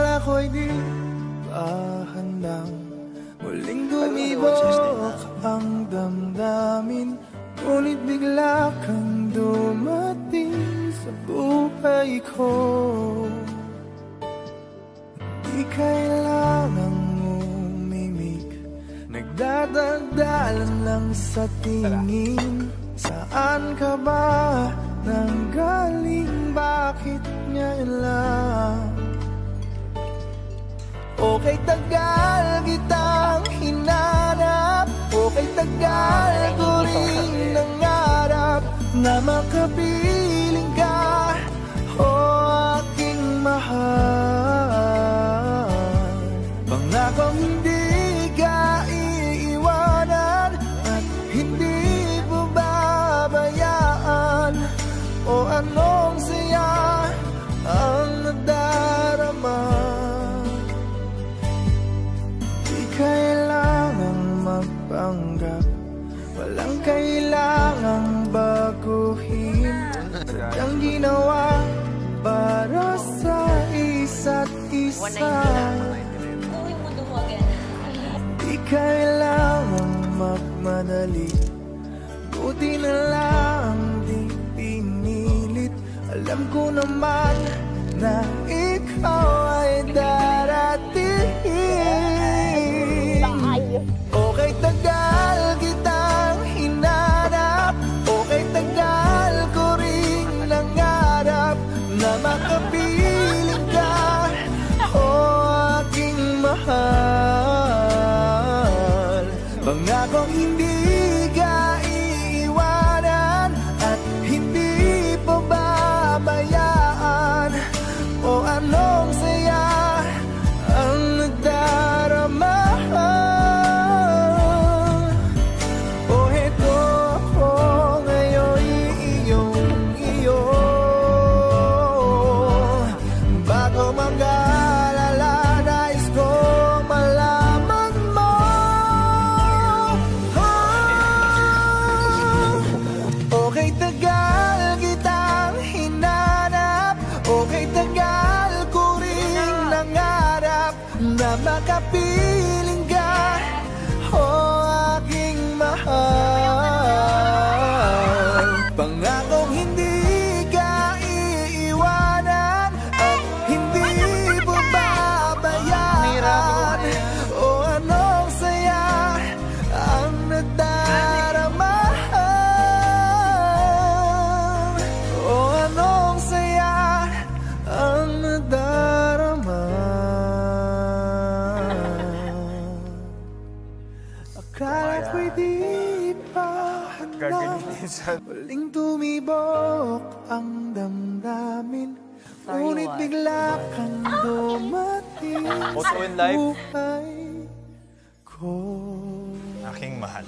ako'y di pa handang muling tumibok ang damdamin. Ngunit bigla kang dumating sa buhay ko. Di kailangang umimik, nagdadagdalan lang sa tingin. Saan ka ba nanggaling? Bakit ngayon lang? Okay, tagal kitang hinanap. Okay, tagal ko rin nangarap na makapiling ka, o aking mahal. Pangakong hindi ka iiwanan at hindi mo babayaan. O anong saya ang nadarama. Di kailangang magpanggap, walang kailangang baguhin. Sadyang ginawa para sa isa't isa. Di kailangang magmadali, buti na lang di pinilit. Alam ko naman na ikaw ay darating. Okay, tagal kitang hinanap. Okay, tagal ko rin nangarap na makapiling ka, o aking mahal. Pangakong hindi ka iiwanan at hindi pa babayaan. O anong saya ang nagdarama. Makapiling ka, o aking mahal. Pangakong hindi ka iiwanan at hindi mo babayaan. O anong saya ang nadarama. O anong saya ang nadarama. Akala ko'y di pa handa, muling tumibok ang damdamin. Ngunit bigla kang dumating sa buhay ko. Aking mahal.